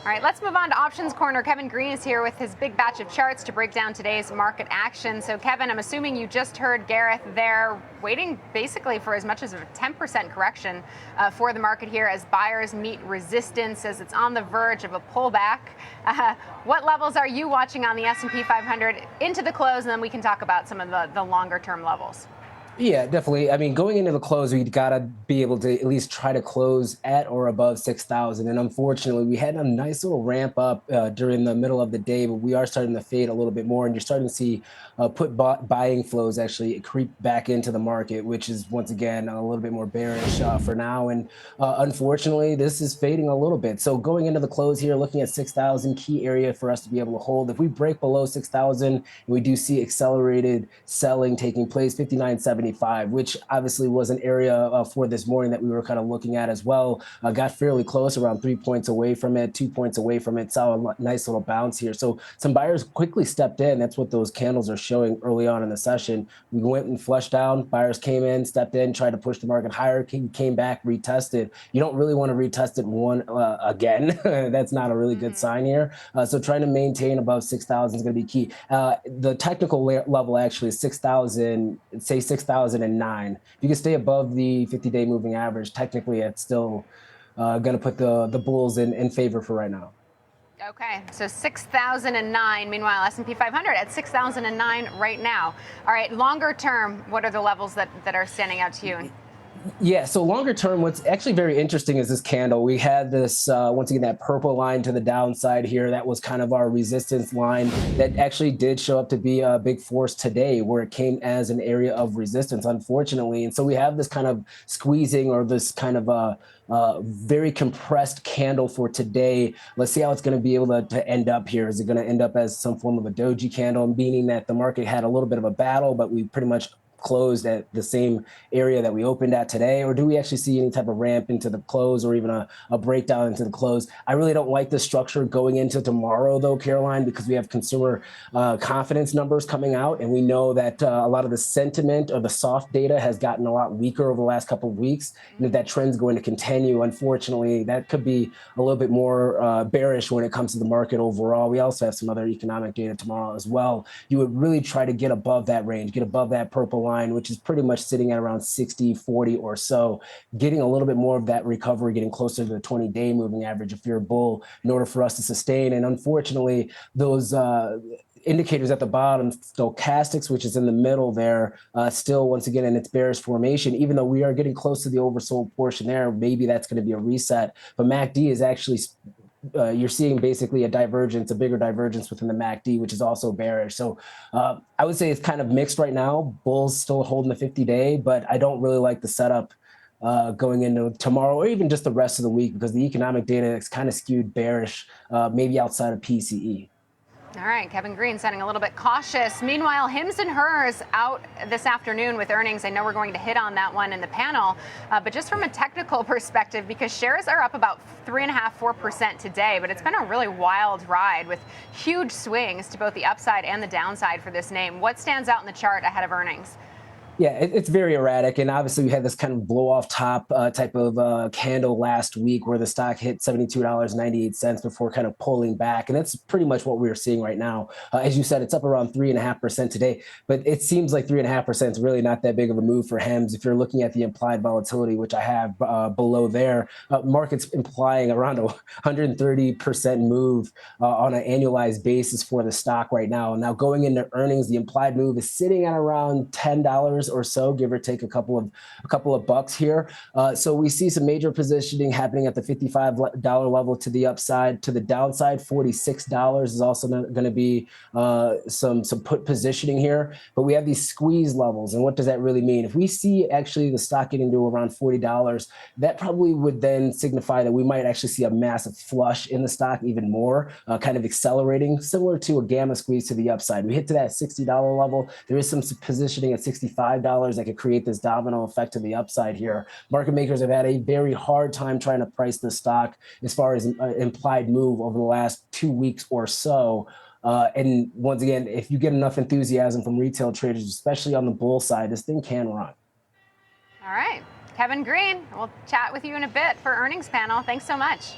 All right, let's move on to Options Corner. Kevin Green is here with his big batch of charts to break down today's market action. So, Kevin, I'm assuming you just heard Gareth there, waiting basically for as much as a 10% correction for the market here as buyers meet resistance as it's on the verge of a pullback. What levels are you watching on the S&P 500 into the close, and then we can talk about some of the longer-term levels. Yeah, definitely. I mean, going into the close, we'd got to be able to at least try to close at or above 6,000. And unfortunately, we had a nice little ramp up during the middle of the day, but we are starting to fade a little bit more. And you're starting to see buying flows actually creep back into the market, which is once again a little bit more bearish for now. And unfortunately, this is fading a little bit. So going into the close here, looking at 6,000, key area for us to be able to hold. If we break below 6,000, and we do see accelerated selling taking place, 59.70. Which obviously was an area for this morning that we were kind of looking at as well. Got fairly close, around 3 points away from it, 2 points away from it. Saw a nice little bounce here. So some buyers quickly stepped in. That's what those candles are showing early on in the session. We went and flushed down. Buyers came in, stepped in, tried to push the market higher, came back, retested. You don't really want to retest it again. That's not a really good sign here. So trying to maintain above 6,000 is going to be key. The technical level actually is 6,000, say 6,009. If you can stay above the 50-day moving average, technically it's still going to put the bulls in favor for right now. Okay, so 6,009. Meanwhile, S&P 500 at 6,009 right now. All right, longer term, what are the levels that are standing out to you? Yeah, so longer term, what's actually very interesting is this candle. We had this, once again, that purple line to the downside here. That was kind of our resistance line that actually did show up to be a big force today, where it came as an area of resistance, unfortunately. And so we have this kind of squeezing, or this kind of very compressed candle for today. Let's see how it's going to be able to end up here. Is it going to end up as some form of a doji candle, meaning that the market had a little bit of a battle, but we pretty much closed at the same area that we opened at today? Or do we actually see any type of ramp into the close, or even a breakdown into the close? I really don't like the structure going into tomorrow, though, Caroline, because we have consumer confidence numbers coming out, and we know that a lot of the sentiment or the soft data has gotten a lot weaker over the last couple of weeks, and if that trend's going to continue, unfortunately, that could be a little bit more bearish when it comes to the market overall. We also have some other economic data tomorrow as well. You would really try to get above that range, get above that purple line, which is pretty much sitting at around 60, 40 or so, getting a little bit more of that recovery, getting closer to the 20-day moving average if you're a bull, in order for us to sustain. And unfortunately, those indicators at the bottom, stochastics, which is in the middle there, still, once again, in its bearish formation, even though we are getting close to the oversold portion there, maybe that's going to be a reset. But MACD is actually you're seeing basically a divergence, a bigger divergence within the MACD, which is also bearish. So I would say it's kind of mixed right now. Bulls still holding the 50-day, but I don't really like the setup going into tomorrow, or even just the rest of the week, because the economic data is kind of skewed bearish, maybe outside of PCE. All right, Kevin Green sounding a little bit cautious. Meanwhile, Hims and Hers out this afternoon with earnings. I know we're going to hit on that one in the panel, but just from a technical perspective, because shares are up about 3.5–4% today, but it's been a really wild ride with huge swings to both the upside and the downside for this name. What stands out in the chart ahead of earnings? Yeah, it's very erratic. And obviously we had this kind of blow off top type of candle last week, where the stock hit $72.98 before kind of pulling back. And that's pretty much what we're seeing right now. As you said, it's up around 3.5% today, but it seems like 3.5% is really not that big of a move for Hims. If you're looking at the implied volatility, which I have below there, market's implying around a 130% move on an annualized basis for the stock right now. Now going into earnings, the implied move is sitting at around $10 or so, give or take a couple of bucks here. So we see some major positioning happening at the $55 level to the upside. To the downside, $46 is also going to be some put positioning here. But we have these squeeze levels, and what does that really mean? If we see actually the stock getting to around $40, that probably would then signify that we might actually see a massive flush in the stock even more, kind of accelerating, similar to a gamma squeeze to the upside. We hit to that $60 level. There is some positioning at $65 that could create this domino effect to the upside here. Market makers have had a very hard time trying to price the stock as far as implied move over the last 2 weeks or so. And once again, if you get enough enthusiasm from retail traders, especially on the bull side, this thing can run. All right. Kevin Green, we'll chat with you in a bit for earnings panel. Thanks so much.